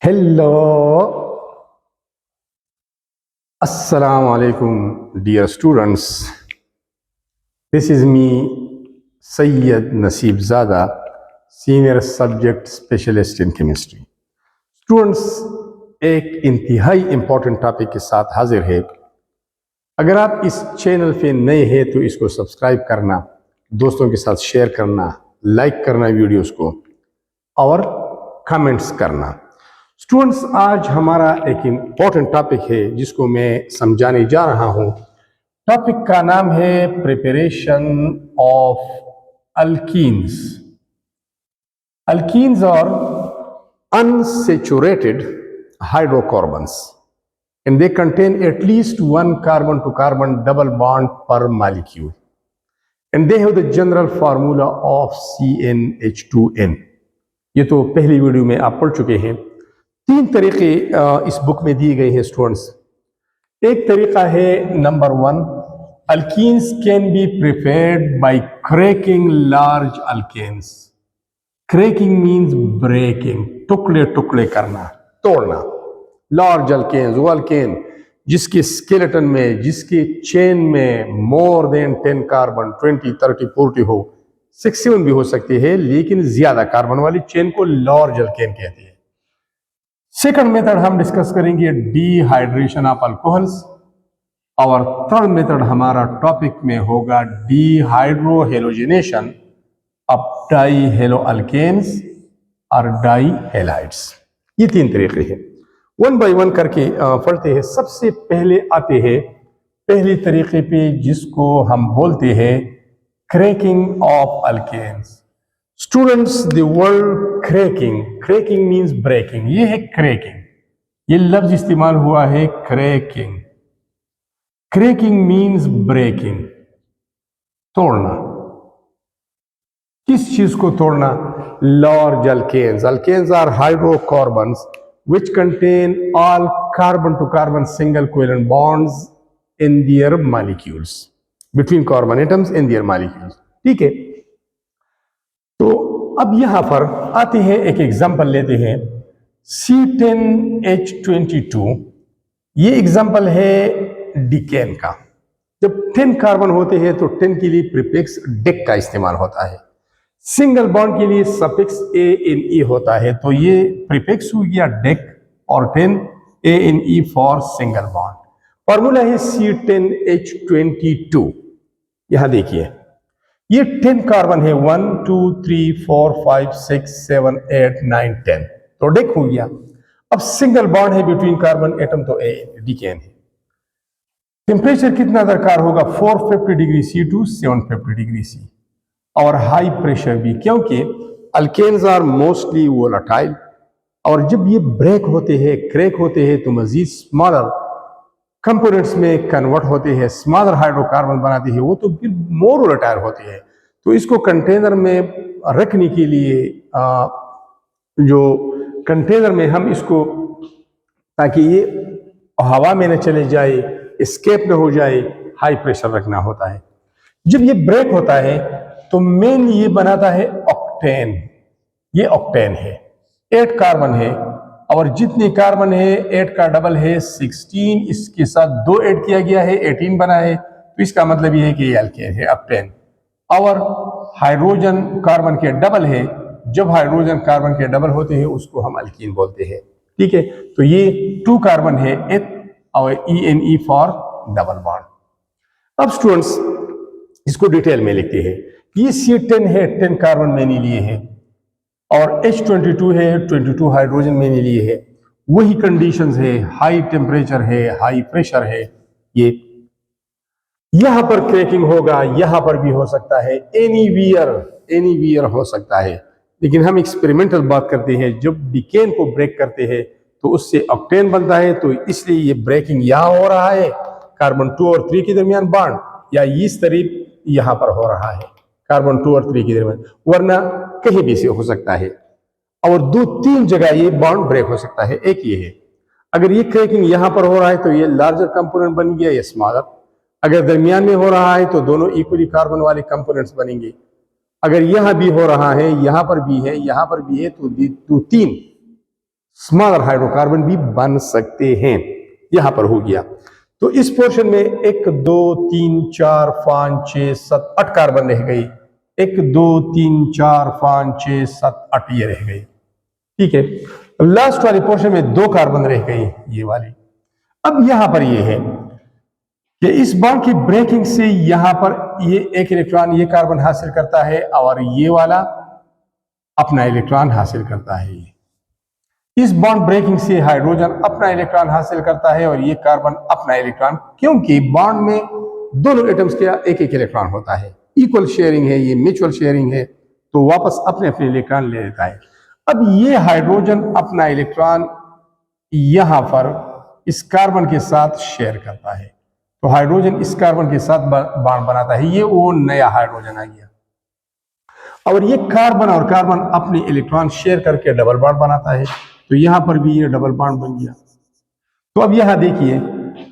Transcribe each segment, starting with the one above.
Hello, Assalamu alaikum, dear students. This is me, Sayyid Naseeb Zada, Senior Subject Specialist in Chemistry. Students, एक इंतहाई important topic के साथ हाजिर है। अगर आप इस चैनल पे नए हैं तो इसको सब्सक्राइब करना, दोस्तों के साथ शेयर करना, लाइक करना वीडियोस को और कमेंट्स करना। स्टूडेंट्स, आज हमारा एक इम्पॉर्टेंट टॉपिक है जिसको मैं समझाने जा रहा हूँ। टॉपिक का नाम है प्रिपरेशन ऑफ अल्कीन्स। अल्कीन्स और unsaturated hydrocarbons and they contain at least one carbon to carbon double bond per molecule and they have the general formula of CnH2n। ये तो पहली वीडियो में आप पढ़ चुके हैं। तीन तरीके इस बुक में दिए गए हैं स्टूडेंट्स। एक तरीका है number 1, alkenes can be prepared by cracking large alkanes. Cracking means breaking, टुकड़े टुकड़े करना, तोड़ना। लार्ज अल्केन्स, वो अल्केन जिसके स्केलेटन में, जिसके चेन में मोर देन 10 कार्बन, 20, 30, 40 हो, 67 भी हो सकती है, लेकिन ज्यादा कार्बन वाली चेन को लार्ज अल्केन कहते हैं। सेकंड मेथड हम डिस्कस करेंगे डिहाइड्रेशन ऑफ अल्कोहल्स और थर्ड मेथड हमारा टॉपिक में होगा डिहाइड्रोहेलोजिनेशन ऑफ डाईहेलो अल्केन्स और डाईहेलाइड्स। ये तीन तरीके हैं, वन बाय वन करके पढ़ते हैं। सबसे पहले आते हैं पहले तरीके पे जिसको हम बोलते हैं cracking of alkanes. Students, the word cracking means breaking. ये है क्रैकिंग, ये लफ्ज इस्तेमाल हुआ है क्रैकिंग। क्रैकिंग मीन्स ब्रेकिंग, तोड़ना। किस चीज को तोड़ना? Large alkanes. Alkanes are hydrocarbons which contain all carbon to carbon single covalent bonds in their molecules, between carbon atoms in their molecules। ठीक है, तो अब यहां पर आते हैं, एक एग्जांपल लेते हैं C10H22। ये एग्जांपल है डिकेन का। जब 10 कार्बन होते हैं तो 10 के लिए प्रीफिक्स डेक का इस्तेमाल होता है, सिंगल बॉन्ड के लिए सफिक्स ANE होता है। तो ये प्रीफिक्स हो गया डेक और 10 ANE for single bond. Formula है C10H22। यहां देखिए, ये 10 कार्बन है, 1 2 3 4 5 6 7 8 9 10, तो डेक हो गया। अब सिंगल बॉन्ड है बिटवीन कार्बन एटम, तो डिकेन है। टेम्परेचर कितना दरकार होगा? 450 degree C to 750 degree C, और हाई प्रेशर भी, क्योंकि अल्केन्स आर मोस्टली वोलाटाइल और जब ये ब्रेक होते हैं, क्रैक होते हैं, तो मजीद स्मॉलर कंपोनेंट्स में कन्वर्ट होते हैं, स्मॉलर हाइड्रोकार्बन बनाते हैं, वो तो फिर मोर वोलेटाइल होते हैं। तो इसको कंटेनर में रखने के लिए जो कंटेनर में हम इसको, ताकि ये हवा में न चले जाए, एस्केप न हो जाए, हाई प्रेशर रखना होता है। जब ये ब्रेक होता है तो मेनली ये बनाता है ऑक्टेन। ये ऑक्टेन है, 8 कार्बन है और जितने कार्बन है 8 का डबल है 16, इसके साथ 2 ऐड किया गया है, 18 बना है। तो इसका मतलब ये है कि ये अल्केन है, ऑक्टेन। और हाइड्रोजन कार्बन के डबल है, जब हाइड्रोजन कार्बन के डबल होते हैं उसको हम अल्कीन बोलते हैं। ठीक है, तो ये 2 कार्बन है एथ और ENE फॉर डबल बॉन्ड। अब स्टूडेंट्स, इसको डिटेल में लिखते हैं। ये C10 है, 10 कार्बन मैंने लिए है, और H22 है, 22 हाइड्रोजन मैंने लिए है। वही कंडीशंस है, हाई टेम्परेचर है, हाई प्रेशर है। ये यहां पर क्रैकिंग होगा, यहां पर भी हो सकता है, एनीवियर हो सकता है, लेकिन हम एक्सपेरिमेंटल बात करते हैं। जब डिकेन को ब्रेक करते हैं तो उससे ऑक्टेन बनता है, तो इसलिए ये ब्रेकिंग यहां हो रहा है कार्बन 2 और 3 के दरमियान बॉन्ड, या इस करीब यहां पर हो रहा है कार्बन 2 और 3 के दरमियान, वरना कहीं भी से हो सकता है। और 2-3 जगह ये बॉन्ड ब्रेक हो सकता है। एक ये है, अगर ये क्रैकिंग यहां पर हो रहा है तो ये लार्जर कंपोनेंट बन गया, ये स्मॉलर। अगर दरमियान में हो रहा है तो दोनों इक्वली कार्बन वाले कंपोनेंट्स बनेंगे। अगर यहां भी हो रहा है, यहां पर भी है, यहां पर भी है, तो 3 स्मॉलर हाइड्रोकार्बन भी बन सकते हैं। यहां पर हो गया। तो इस पोर्शन में 1 2 3 4 5 6 7 8 कार्बन रह गई। 1 2 3 4 5 6 7 8 ये रह गई। ठीक है, लास्ट वाले पोर्शन में 2 कार्बन रह गई, ये वाली। अब यहां पर ये है कि इस बॉन्ड की ब्रेकिंग से यहां पर ये एक इलेक्ट्रॉन ये कार्बन हासिल करता है और ये वाला अपना इलेक्ट्रॉन हासिल करता है। इस बॉन्ड ब्रेकिंग से हाइड्रोजन अपना इलेक्ट्रॉन हासिल करता है और ये कार्बन अपना इलेक्ट्रॉन, क्योंकि बॉन्ड में दोनों एटम्स के एक एक इलेक्ट्रॉन होता है, इक्वल शेयरिंग है, ये म्यूचुअल शेयरिंग है, तो वापस अपने अपने इलेक्ट्रॉन ले लेता है। अब ये हाइड्रोजन अपना इलेक्ट्रॉन यहां पर इस कार्बन के साथ शेयर करता है, तो हाइड्रोजन इस कार्बन के साथ बॉन्ड बनाता है, ये वो नया हाइड्रोजन आ गया। और ये कार्बन और कार्बन अपने इलेक्ट्रॉन शेयर करके डबल बॉन्ड बनाता है, तो यहां पर भी ये डबल बॉन्ड बन गया। तो अब यहां देखिए,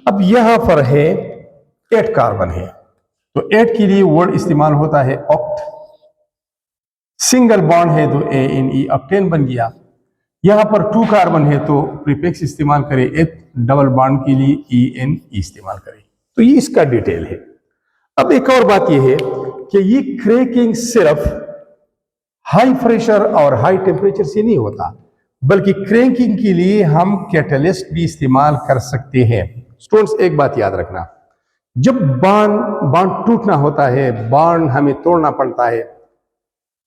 अब यहां पर है 8 कार्बन है, तो 8 के लिए वर्ड इस्तेमाल होता है ऑक्ट। सिंगल बॉन्ड है तो ANE ऑक्टेन बन गया। यहां पर 2 कार्बन है तो प्रीफिक्स इस्तेमाल करें एथ, डबल बॉन्ड के लिए ENE इस्तेमाल करें। तो ये इसका डिटेल है। अब एक और बात यह है कि ये क्रैकिंग सिर्फ हाई प्रेशर और हाई टेम्परेचर से नहीं होता, बल्कि क्रैकिंग के लिए हम कैटलिस्ट भी इस्तेमाल कर सकते हैं। स्टूडेंट्स, एक बात याद रखना, जब बॉन्ड टूटना होता है, बॉन्ड हमें तोड़ना पड़ता है,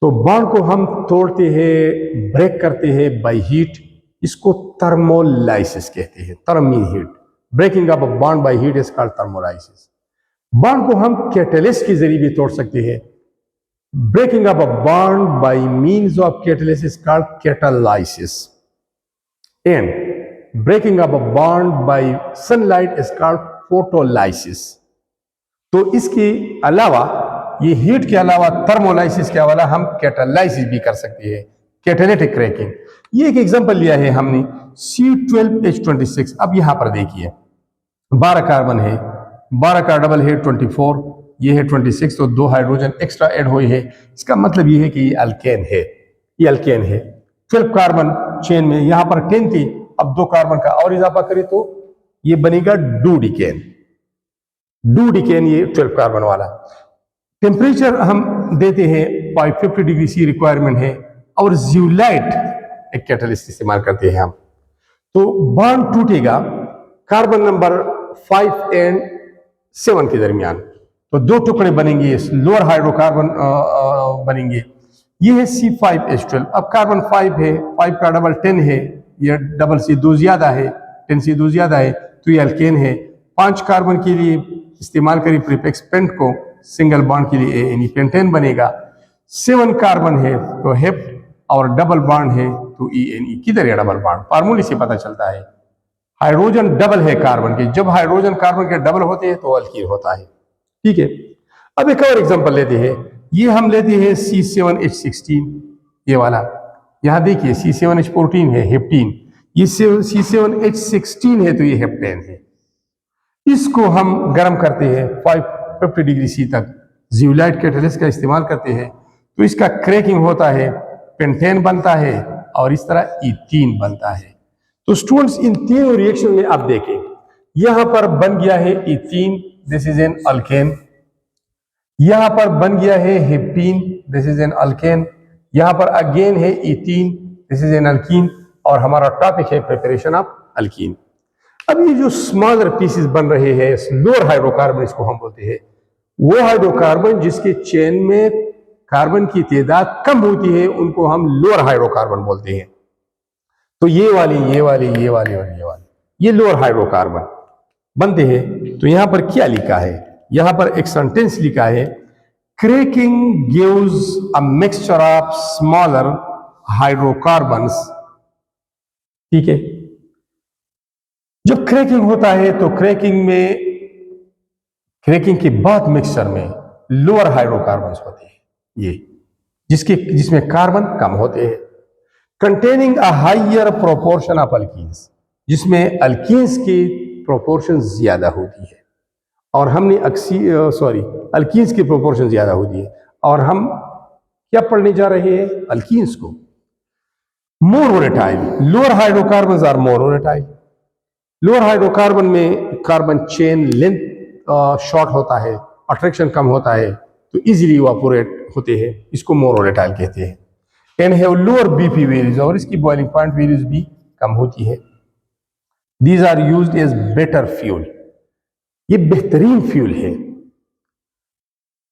तो बॉन्ड को हम तोड़ते हैं, ब्रेक करते हैं बाय हीट। इसको थर्मोलाइसिस कहते हैं, thermal heat. Breaking up a bond by heat is called thermolysis. Bond को हम कैटलिस्ट के जरिए भी तोड़ सकते हैं। Breaking up a bond by means of catalyst is called catalysis, and breaking up a bond by sunlight is called photolysis. तो इसके अलावा, ये हीट के अलावा, थर्मोलाइसिस के अलावा हम कैटालाइसिस भी कर सकते हैं, कैटालिटिक क्रैकिंग। ये एक एग्जांपल लिया है हमने C12H26। अब यहां पर देखिए 12 कार्बन है, 12 का डबल है 24, ये है 26, तो 2 हाइड्रोजन एक्स्ट्रा ऐड हुए है। इसका मतलब ये है कि ये अल्केन है, ये अल्केन है। 12 कार्बन चेन में यहां पर 10 थी, अब 2 कार्बन का और इजाफा करें तो ये बनेगा डूडिकेन। डूडिकेन ये 12 कार्बन वाला। टेम्परेचर हम देते हैं 550 डिग्री C रिक्वायरमेंट है, और ज़ियोलाइट एक कैटलिस्ट इस्तेमाल करते हैं हम। तो बॉन्ड टूटेगा कार्बन नंबर 5 एंड 7 के दरमियान, तो 2 टुकड़े बनेंगे, लोअर हाइड्रोकार्बन बनेंगे। ये है C5H12। अब कार्बन 5 है, 5 का डबल 10 है, ये डबल से 2 ज्यादा है, 10 से 2 ज्यादा है, तो ये अल्केन है। 5 कार्बन के लिए इस्तेमाल करें प्रीफिक्स पेंट को, सिंगल बॉन्ड के लिए ANE पेंटेन बनेगा। 7 कार्बन है तो हेप्ट, और डबल बॉन्ड है तो ENE। किधर है डबल बॉन्ड? फार्मूले से पता चलता है, हाइड्रोजन डबल है कार्बन के, जब हाइड्रोजन कार्बन के डबल होते हैं तो अल्कीन होता है। ठीक है, अब एक और एग्जांपल लेते हैं। ये हम लेते हैं C7H16, ये वाला। यहां देखिए C7H14 है, हेप्टीन। ये C7H16 है तो ये हेप्टेन है। इसको हम गर्म करते हैं 550 डिग्री C तक, ज़ियोलाइट कैटलिस्ट का इस्तेमाल करते हैं, तो इसका क्रैकिंग होता है, पेंटेन बनता है, और इस तरह इथीन बनता है। तो स्टूडेंट्स, इन तीनों रिएक्शन में आप देखें, यहां पर बन गया है ethene, this is an alkane. यहां पर बन गया है हेप्टीन, दिस इज एन अल्केन। यहां पर अगेन है ethene, this is an alkyne. और हमारा टॉपिक है प्रिपरेशन ऑफ अल्कीन। अब ये जो स्मॉलर पीसेस बन रहे हैं, लोअर हाइड्रोकार्बन इसको हम बोलते हैं, वो हाइड्रोकार्बन जिसके चेन में कार्बन की तादाद कम होती है, उनको हम लोअर हाइड्रोकार्बन बोलते हैं। तो ये वाली, ये वाली, ये वाली और ये वाली, ये लोअर हाइड्रोकार्बन बनते हैं। तो यहां पर क्या लिखा है? यहां पर एक सेंटेंस लिखा है, cracking gives a mixture of smaller hydrocarbons. ठीक है, जब क्रैकिंग होता है तो क्रैकिंग के बाद मिक्सचर में लोअर हाइड्रोकार्बन्स होते हैं, ये जिसमें कार्बन कम होते हैं, containing a higher proportion of alkenes, जिसमें अल्कीन्स की प्रोपोर्शन ज्यादा होती है। और हमने अल्कीन्स की प्रोपोर्शन ज्यादा होती है, और हम क्या पढ़ने जा रहे हैं? अल्कीन्स को। More volatile, lower hydrocarbon are more volatile. Lower hydrocarbon में कार्बन चेन लेंथ शॉर्ट होता है, अट्रैक्शन कम होता है, तो इजीली इवापोरेट होते हैं, इसको मोर वोलेटाइल कहते हैं। And have lower BP values, और इसकी बॉइलिंग पॉइंट वैल्यूज भी कम होती है। These are used as better fuel, ये बेहतरीन फ्यूल है।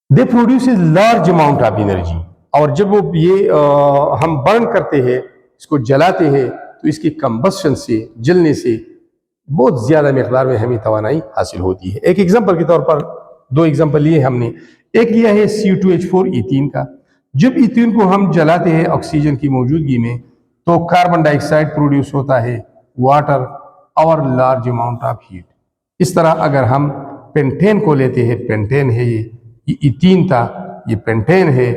They produce large amount of energy, और जब वो ये हम बर्न करते हैं, इसको जलाते हैं, तो इसकी कंबस्शन से, जलने से बहुत ज्यादा मिकदार में हमें तवानाई हासिल होती है। एक एग्जांपल के तौर पर दो एग्जांपल लिए हमने। एक लिया है CO2H4 इथीन का। जब इथीन को हम जलाते हैं ऑक्सीजन की मौजूदगी में, तो कार्बन डाइऑक्साइड प्रोड्यूस होता है, वाटर और लार्ज अमाउंट ऑफ हीट। इस तरह अगर हम पेंटेन को लेते हैं, पेंटेन है ये इथीन था, ये पेंटेन है,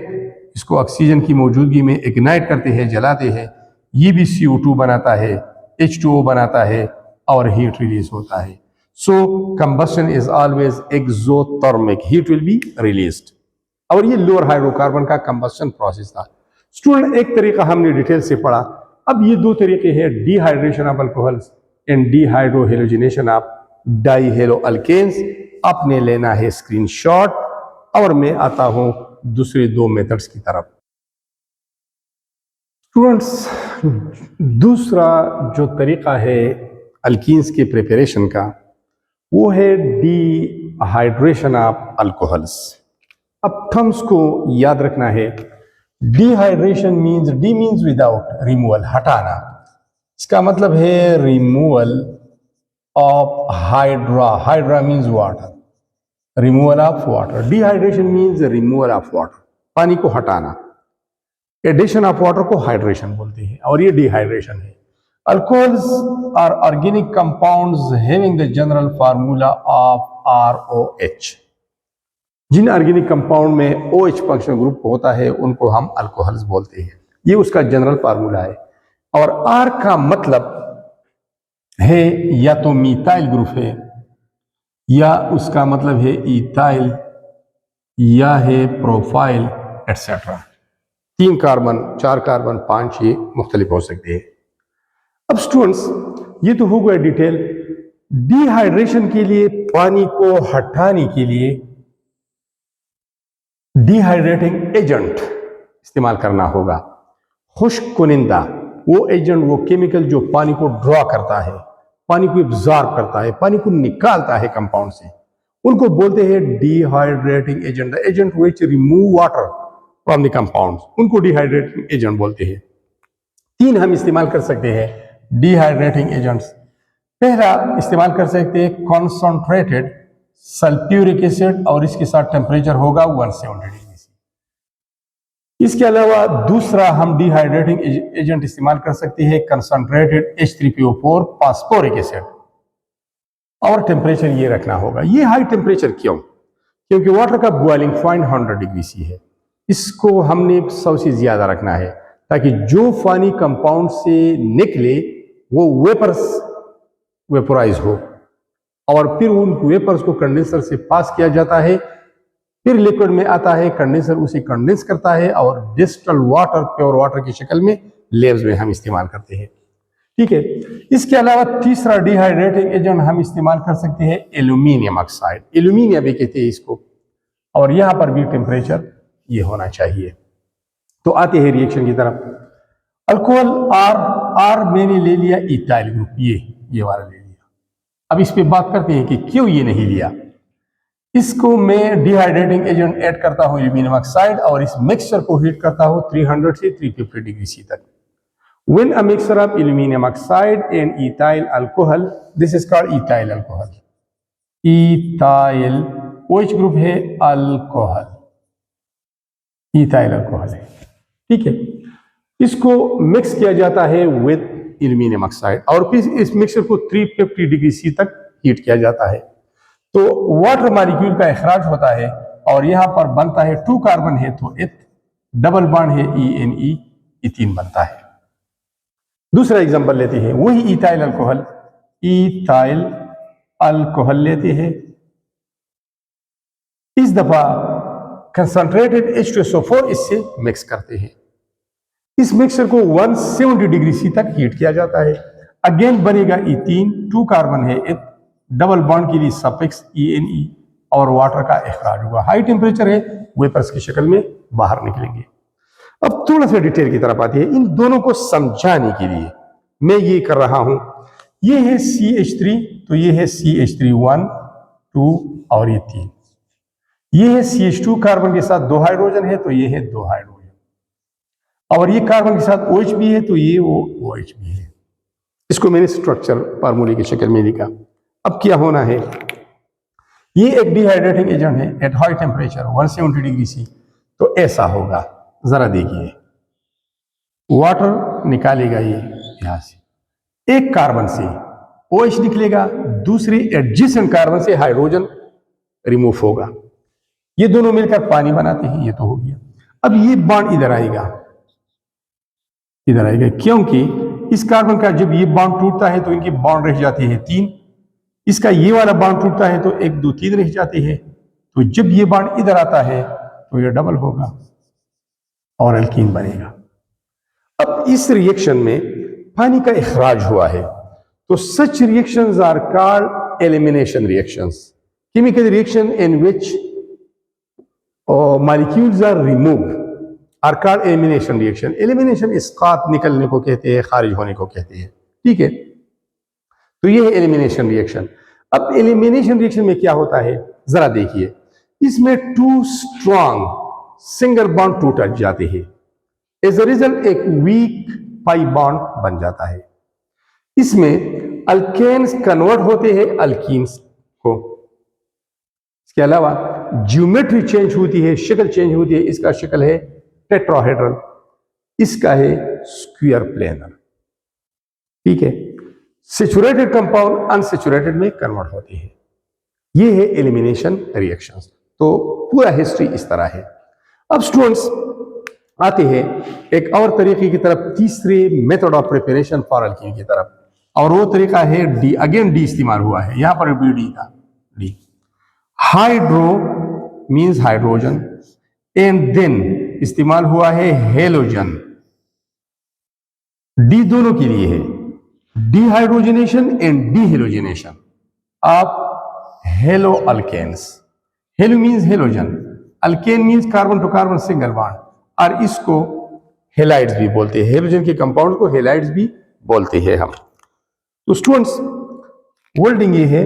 इसको ऑक्सीजन की मौजूदगी में इग्नाइट करते हैं, जलाते हैं, ये भी CO2 बनाता है, H2O बनाता है और हीट रिलीज होता है। So combustion is always exothermic, heat will be released. और ये लोअर हाइड्रोकार्बन का कंबस्शन प्रोसेस था। स्टूडेंट, एक तरीका हमने डिटेल से पढ़ा। अब ये दो तरीके हैं, dehydration of alcohols and dehydrohalogenation of dihalo alkanes. आपने लेना है स्क्रीनशॉट, और मैं आता हूं दूसरे दो मेथड्स की तरफ। स्टूडेंट्स, दूसरा जो तरीका है अल्कीन्स के प्रिपरेशन का, वो है डिहाइड्रेशन ऑफ अल्कोहल्स। अब टर्म्स को याद रखना है। Dehydration means, D means without, removal, हटाना। इसका मतलब है removal of hydra, hydra means water, removal of water. Dehydration means removal of water, पानी को हटाना। एडिशन ऑफ वाटर को हाइड्रेशन बोलते हैं, और ये डिहाइड्रेशन है। Alcohols are organic compounds having the general formula of ROH। जिन ऑर्गेनिक कंपाउंड में OH फंक्शनल ग्रुप होता है, उनको हम अल्कोहल्स बोलते हैं। ये उसका जनरल फार्मूला है। और R का मतलब है या तो मीथाइल ग्रुप है, या उसका मतलब है इथाइल, या है प्रोफाइल, एटसेट्रा। 3 कार्बन, 4 कार्बन, 5, ये मुख्तलिफ हो सकते हैं। अब स्टूडेंट्स, ये तो हो गया डिटेल। डिहाइड्रेशन के लिए, पानी को हटाने के लिए डिहाइड्रेटिंग एजेंट इस्तेमाल करना होगा। खुश्क कुनिंदा, वो एजेंट, वो केमिकल जो पानी को ड्रॉ करता है, पानी को एब्जॉर्ब करता है, पानी को निकालता है कंपाउंड से, उनको बोलते हैं dehydrating agent. Agent which remove water from the compounds, उनको डिहाइड्रेटिंग एजेंट बोलते हैं। 3 हम इस्तेमाल कर सकते हैं डिहाइड्रेटिंग एजेंट्स। पहला इस्तेमाल कर सकते हैं कॉन्सनट्रेटेड सल्फ्यूरिक एसिड, और इसके साथ टेम्परेचर होगा 170 डिग्री से। इसके अलावा दूसरा हम डिहाइड्रेटिंग एजेंट इस्तेमाल कर सकते हैं कंसंट्रेटेड H3PO4 फास्फोरिक एसिड, और टेम्परेचर ये रखना होगा। ये हाई टेम्परेचर क्यों? क्योंकि वाटर का बॉइलिंग पॉइंट 100 डिग्री सी है। इसको हमने 100 से ज्यादा रखना है, ताकि जो पानी कंपाउंड से निकले वो वेपोराइज हो, और फिर उन वेपर्स को कंडेंसर से पास किया जाता है, फिर लिक्विड में आता है, कंडेंसर उसे कंडेंस करता है, और डिस्टल वाटर, प्योर वाटर की शक्ल में लेब्स में हम इस्तेमाल करते हैं। ठीक है। इसके अलावा तीसरा डिहाइड्रेटिंग एजेंट हम इस्तेमाल कर सकते हैं एल्यूमिनियम ऑक्साइड, एल्यूमिनिया भी कहते हैं इसको, और यहां पर भी टेम्परेचर ये होना चाहिए। तो आते हैं रिएक्शन की तरफ। अल्कोहल आर मैंने ले लिया इथाइल ग्रुप, ये वाला ले लिया। अब इस पे बात करते हैं कि क्यों ये नहीं लिया। इसको मैं डिहाइड्रेटिंग एजेंट ऐड करता हूं एल्यूमिनियम ऑक्साइड, और इस मिक्सचर को हीट करता हूं 300 से 350 डिग्री सी तक। When a mixture of aluminum oxide and ethyl alcohol, this is called ethyl alcohol. ethyl OH group है, अल्कोहल, ethyl अल्कोहल है। ठीक है। इसको मिक्स किया जाता है विद एल्यूमिनियम ऑक्साइड, और फिर इस मिक्सचर को 350 डिग्री सी तक हीट किया जाता है। तो वाटर मॉलिक्यूल का इखराज होता है, और यहां पर बनता है 2 कार्बन है तो एथ, डबल बॉन्ड है ENE, इथीन बनता है। दूसरा एग्जांपल लेते हैं, वही इथाइल अल्कोहल लेते हैं। इस दफा कंसंट्रेटेड H2SO4 इससे मिक्स करते हैं। इस मिक्सचर को 170 डिग्री सी तक हीट किया जाता है। अगेन बनेगा इथीन, 2 कार्बन है, डबल बॉन्ड के लिए सफिक्स ENE और वाटर का इखराज हुआ। हाई टेम्परेचर है, वेपर्स की शक्ल में बाहर निकलेंगे। अब थोड़ा सा डिटेल की तरफ आती है। इन दोनों को समझाने के लिए मैं ये कर रहा हूं, ये है CH3, तो ये है CH3 1 2 और ये 3। ये है CH2 कार्बन के साथ 2 हाइड्रोजन है, तो ये है 2 हाइड्रोजन, और ये कार्बन के साथ OH भी है, तो ये वो OH भी है। इसको मैंने स्ट्रक्चर फार्मूले की शक्ल में लिखा। अब क्या होना है, ये एक डिहाइड्रेटिंग एजेंट है at high temperature 170 degree C, तो ऐसा होगा। जरा देखिए, वाटर निकालेगा ये यहां से, एक कार्बन से OH निकलेगा, दूसरे एडजेसेंट कार्बन से हाइड्रोजन रिमूव होगा, ये दोनों मिलकर पानी बनाते हैं। ये तो हो गया। अब ये बॉन्ड इधर आएगा, इधर आएगा, क्योंकि इस कार्बन का जब ये बॉन्ड टूटता है तो इनकी बॉन्ड रह जाती है 3, इसका ये वाला बॉन्ड टूटता है तो 1 2 3 रह जाते हैं। तो जब ये बॉन्ड इधर आता है तो ये डबल होगा और एल्कीन बनेगा। अब इस रिएक्शन में पानी का इखराज हुआ है, तो such reactions are called elimination reactions. Chemical reaction in which molecules are removed are called elimination reaction. Elimination इस्कात निकलने को कहते हैं, खारिज होने को कहते हैं, ठीक है। तो ये है एलिमिनेशन रिएक्शन। अब एलिमिनेशन रिएक्शन में क्या होता है, जरा देखिए, इसमें 2 स्ट्रॉन्ग सिंगल बॉन्ड टूट जाते हैं, एज अ रिजल्ट एक वीक पाई बॉन्ड बन जाता है। इसमें अल्केन्स कन्वर्ट होते हैं अल्कीन्स को। इसके अलावा ज्योमेट्री चेंज होती है, शक्ल चेंज होती है। इसका शक्ल है टेट्राहेड्रल, इसका है स्क्वायर प्लेनर, ठीक है। सैचुरेटेड कंपाउंड अनसैचुरेटेड में कन्वर्ट होते हैं। ये है एलिमिनेशन रिएक्शंस। तो पूरा हिस्ट्री इस तरह है। अब स्टूडेंट्स आते हैं एक और तरीके की तरफ, तीसरे method of preparation for alkene की तरफ, और वो तरीका है डी। अगेन डी इस्तेमाल हुआ है, यहां पर भी डी था। De hydro means hydrogen, and then इस्तेमाल हुआ है हेलोजन। डी दोनों के लिए है, dehydrogenation and dehalogenation of halo alkanes. Halo means halogen, alkane means carbon to carbon single bond, और इसको हेलाइड्स भी बोलते हैं। हेलोजन के कंपाउंड को हेलाइड्स भी बोलते हैं हम। तो स्टूडेंट्स वर्डिंग ये है,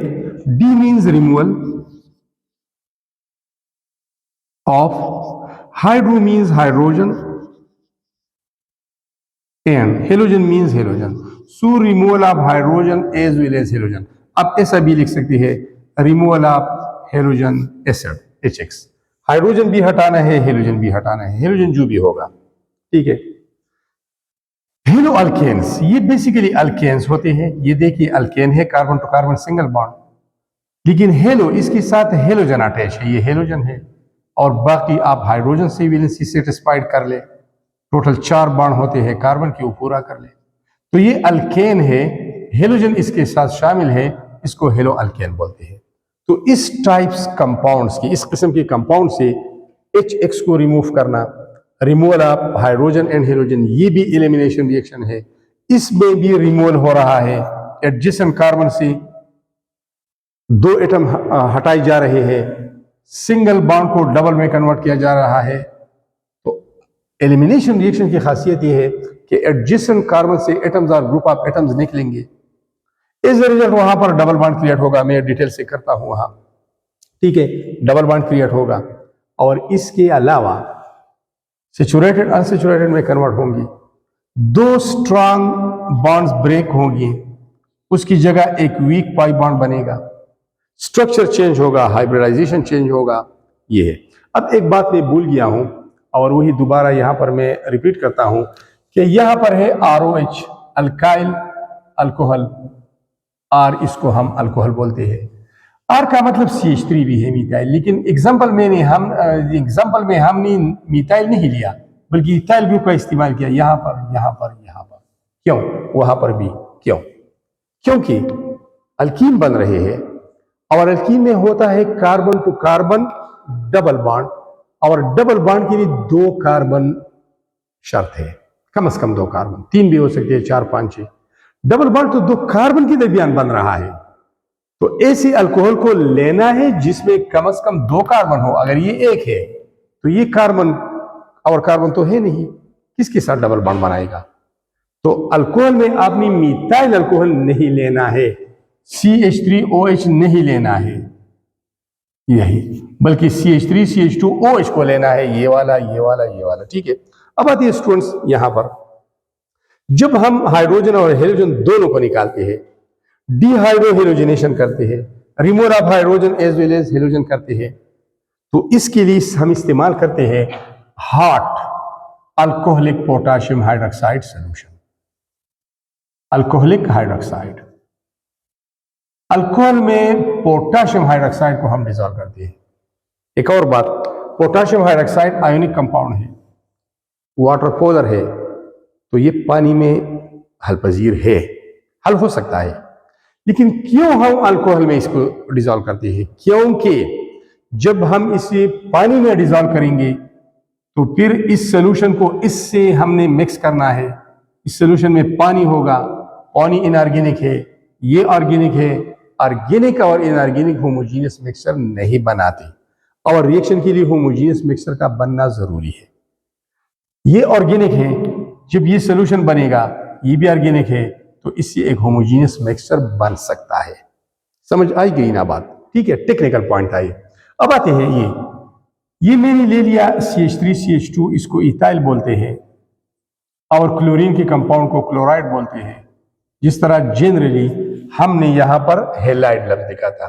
D means removal of, hydro means hydrogen, and halogen means halogen. So removal of hydrogen as well as halogen. आप ऐसा भी लिख सकते हैं, removal of halogen acid HX। Hydrogen भी हटाना है, हेलोजन भी हटाना है, हेलोजन जो भी होगा, ठीक है। हेलो अल्केन्स, ये बेसिकली अल्केन्स होते हैं। ये देखिए अल्केन है, carbon to carbon single bond, लेकिन हेलो इसके साथ हेलोजन अटैच है, ये हेलोजन है। और बाकी आप हाइड्रोजन से वैलेंसी सेटिस्फाइड कर ले, टोटल 4 बॉन्ड होते हैं, कार्बन के वो पूरा कर ले, तो ये अल्केन है। हेलोजन इसके साथ शामिल है, इसको हेलो अल्केन बोलते हैं। तो इस टाइप्स कंपाउंड्स की, इस किस्म के कंपाउंड से HX को रिमूव करना, removal of hydrogen and halogen, ये भी एलिमिनेशन रिएक्शन है। इसमें भी रिमूवल हो रहा है, एडजेसेंट कार्बन से 2 एटम हटाए जा रहे हैं, सिंगल बॉन्ड को डबल में कन्वर्ट किया जा रहा है। तो एलिमिनेशन रिएक्शन की खासियत यह है कि एडजेसेंट कार्बन से एटम्स और ग्रुप ऑफ एटम्स निकलेंगे, एज अ रिजल्ट वहां पर डबल बॉन्ड क्रिएट होगा। मैं डिटेल से करता हूं वहां, ठीक है। डबल बॉन्ड क्रिएट होगा, और इसके अलावा सैचुरेटेड अनसैचुरेटेड में कन्वर्ट होंगी, 2 स्ट्रॉन्ग बॉन्ड्स ब्रेक होंगी, उसकी जगह एक वीक पाई बॉन्ड बनेगा, स्ट्रक्चर चेंज होगा, हाइब्रिडाइजेशन चेंज होगा। ये है। अब एक बात मैं भूल गया हूं, और वही दोबारा यहां पर मैं रिपीट करता हूं कि यहां पर है ROH, अल्काइल अल्कोहल, और इसको हम अल्कोहल बोलते हैं। आर का मतलब CH3 भी है, मिथाइल। लेकिन एग्जाम्पल में हमने मिथाइल नहीं लिया, बल्कि इथाइल ग्रुप का इस्तेमाल किया, यहां पर, यहां पर, यहां पर। क्यों? वहां पर भी क्यों? क्योंकि अल्कीन बन रहे हैं, और अल्कीन में होता है carbon to carbon double bond, और डबल बॉन्ड के लिए 2 कार्बन शर्त है। कम से कम 2 कार्बन, 3 भी हो सकते हैं, 4, 5, 6। डबल बॉन्ड तो 2 कार्बन के दरमियान बन रहा है, तो ऐसे अल्कोहल को लेना है जिसमें कम से कम 2 कार्बन हो। अगर ये एक है तो ये कार्बन और कार्बन तो है नहीं, किसके साथ डबल बॉन्ड बनाएगा? तो अल्कोहल में आपने मिथाइल अल्कोहल नहीं लेना है, CH3OH नहीं लेना है यही, बल्कि CH3CH2OH को लेना है, ये वाला, ये वाला, ये वाला। ठीक है। अब आती है स्टूडेंट्स यहां पर, जब हम हाइड्रोजन और हेलोजन दोनों को निकालते हैं, डिहाइड्रोहेलोजनेशन करते हैं, removal of hydrogen as well as halogen करते हैं, तो इसके लिए हम इस्तेमाल करते हैं hot alcoholic potassium hydroxide solution. Alcoholic hydroxide, alcohol में पोटाशियम हाइड्रोक्साइड को हम डिसॉल्व करते हैं। एक और बात, पोटाशियम हाइड्रोक्साइड आयोनिक कंपाउंड है, वाटर पोलर है, तो ये पानी में हल पजीर है, हल हो सकता है। लेकिन क्यों हम अल्कोहल में इसको डिसॉल्व करते हैं? क्योंकि जब हम इसे पानी में डिसॉल्व करेंगे तो फिर इस सोल्यूशन को इससे हमने मिक्स करना है। इस सोल्यूशन में पानी होगा, पानी इनऑर्गेनिक है, ये ऑर्गेनिक है। ऑर्गेनिक और इनऑर्गेनिक होमोजीनियस मिक्सचर नहीं बनाते, और रिएक्शन के लिए होमोजीनियस मिक्सचर का बनना जरूरी है। ये ऑर्गेनिक है, जब ये सोल्यूशन बनेगा, ये भी ऑर्गेनिक है, तो इससे एक होमोजीनियस मिक्सचर बन सकता है। समझ आई गई ना बात? ठीक है, टेक्निकल पॉइंट आई। अब आते हैं ये मैंने ले लिया CH3CH2, इसको इथाइल बोलते हैं, और क्लोरीन के कंपाउंड को क्लोराइड बोलते हैं। जिस तरह जनरली हमने यहाँ पर हेलाइड लफ्ज लिखा था,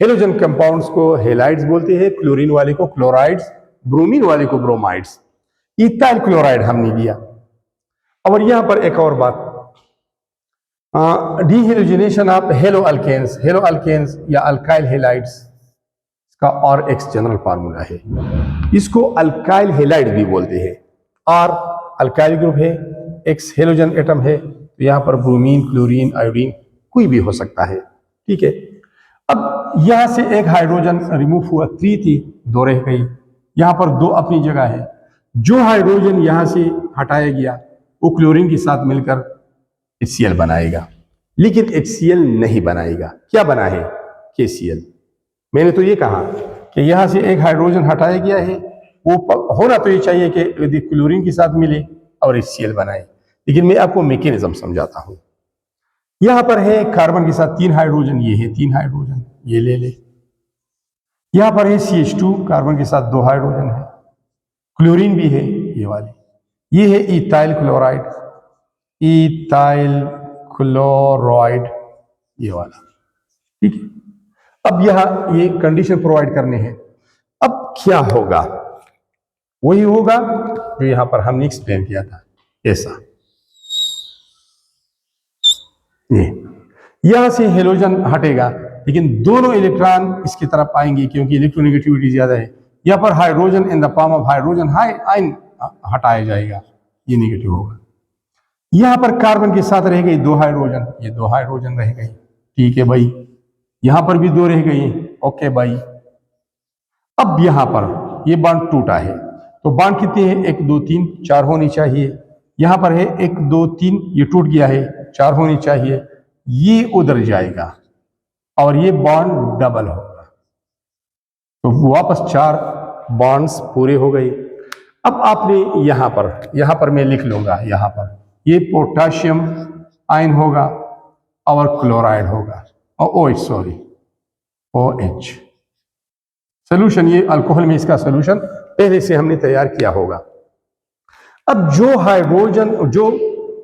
हेलोजन कंपाउंड्स को हेलाइड्स बोलते हैं, क्लोरीन वाले को क्लोराइड्स, ब्रोमीन वाले को ब्रोमाइड्स। इथाइल क्लोराइड हमने लिया। और यहाँ पर एक और बात, डीहेलोजिनेशन ऑफ हेलो अल्केन्स या अल्काइल हेलाइड्स का और एक्स जनरल फार्मूला है। इसको अल्काइल हेलाइड भी बोलते हैं। आर अल्काइल ग्रुप है, एक्स हेलोजन एटम है, तो यहाँ पर ब्रोमीन, क्लोरीन, आयोडीन कोई भी हो सकता है। ठीक है। अब यहां से एक हाइड्रोजन रिमूव हुआ, 3 थी, 2 रह गई, यहां पर 2 अपनी जगह है। जो हाइड्रोजन यहां से हटाया गया वो क्लोरीन के साथ मिलकर HCl बनाएगा, लेकिन HCl नहीं बनाएगा। क्या बना है? KCl। मैंने तो ये कहा कि यहां से एक हाइड्रोजन हटाया गया है, वो होना तो ये चाहिए कि यदि क्लोरीन के साथ मिले और HCl बनाए, लेकिन मैं आपको मैकेनिज्म समझाता हूं। यहां पर है कार्बन के साथ 3 हाइड्रोजन, ये है 3 हाइड्रोजन, ये ले ले। यहां पर है CH2, कार्बन के साथ 2 हाइड्रोजन है, क्लोरीन भी है, ये वाली। ये है इथाइल क्लोराइड, इथाइल क्लोराइड, ये वाला। ठीक है। अब यहां ये कंडीशन प्रोवाइड करने हैं। अब क्या होगा? वही होगा जो यहां पर हमने एक्सप्लेन किया था, ऐसा। ये यहां से हेलोजन हटेगा, लेकिन दोनों इलेक्ट्रॉन इसकी तरफ आएंगे क्योंकि इलेक्ट्रोनेगेटिविटी ज्यादा है। यहां पर hydrogen in the form of hydrogen ion हटाया जाएगा, ये नेगेटिव होगा। यहां पर कार्बन के साथ रह गई 2 हाइड्रोजन, ये 2 हाइड्रोजन रह गई। ठीक है भाई। यहां पर भी 2 रह गई, ओके भाई। अब यहां पर ये बॉन्ड टूटा है, तो बॉन्ड कितने हैं? 1 2 3 4 होनी चाहिए। यहां पर है 1 2 3, ये टूट गया है, 4 होनी चाहिए। ये उधर जाएगा और ये बॉन्ड डबल होगा, तो वापस 4 बॉन्ड्स पूरे हो गए। अब आपने यहां पर मैं लिख लूंगा, यहां पर ये पोटाशियम आयन होगा और क्लोराइड होगा, और OH सोल्यूशन। ये अल्कोहल में इसका सोल्यूशन पहले से हमने तैयार किया होगा। अब जो हाइड्रोजन, जो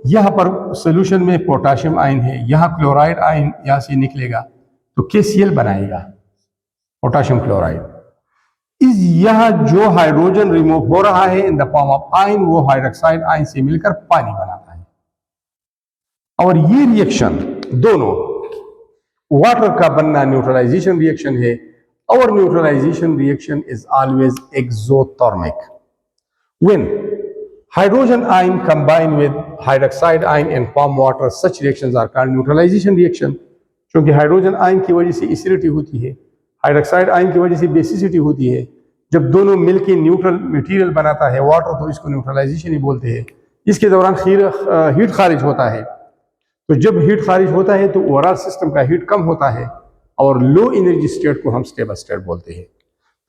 यहां पर सोल्यूशन में पोटाशियम आयन है, यहां क्लोराइड आयन यहां से निकलेगा तो KCl बनाएगा, पोटाशियम क्लोराइड। इस यहां जो हाइड्रोजन रिमूव हो रहा है in the form of ion, वो हाइड्रोक्साइड आयन से मिलकर पानी बनाता है। और ये रिएक्शन दोनों, वाटर का बनना न्यूट्रलाइजेशन रिएक्शन है, और neutralisation reaction is always exothermic. When hydrogen ion combine with hydroxide ion and form water, such reactions are called neutralization reaction। क्योंकि हाइड्रोजन आयन की वजह से एसिडिटी होती है, हाइड्रोक्साइड आयन की वजह से बेसिसिटी होती है। जब दोनों मिलकर न्यूट्रल मटेरियल बनाता है वाटर, तो इसको न्यूट्रलाइजेशन ही बोलते हैं। इसके दौरान हीट खारिज होता है। तो जब हीट खारिज होता है तो ओवरऑल सिस्टम का हीट कम होता है और लो एनर्जी स्टेट को हम स्टेबल स्टेट बोलते हैं।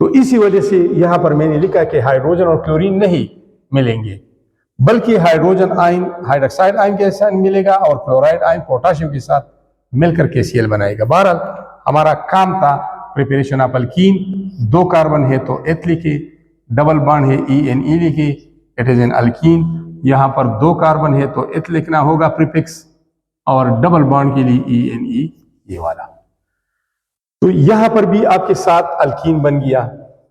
तो इसी वजह से यहाँ पर मैंने लिखा कि हाइड्रोजन और क्लोरीन नहीं मिलेंगे, बल्कि हाइड्रोजन आयन हाइड्रोक्साइड आयन के साथ मिलेगा और क्लोराइड आयन पोटाशियम के साथ मिलकर KCl बनाएगा। बहरहाल हमारा काम था प्रिपरेशन ऑफ अल्कीन। 2 कार्बन है तो एथ लिखे, डबल बॉन्ड है ENE लिखे, इट इज एन अल्कीन। यहाँ पर 2 कार्बन है तो एथ लिखना होगा प्रीफिक्स, और डबल बॉन्ड के लिए ENE ये वाला। तो यहाँ पर भी आपके साथ अल्कीन बन गया,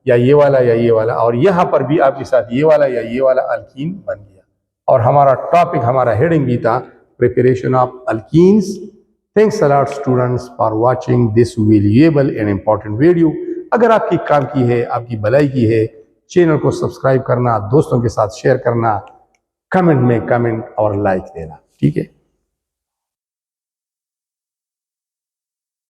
या ये वाला या ये वाला, और यहाँ पर भी आपके साथ ये वाला या ये वाला अल्कीन बन गया। और हमारा टॉपिक, हमारा हेडिंग भी था preparation of alkenes. Thanks a lot students for watching this valuable and important video. अगर आपकी काम की है, आपकी भलाई की है, चैनल को सब्सक्राइब करना, दोस्तों के साथ शेयर करना, कमेंट में कमेंट और लाइक देना, ठीक है।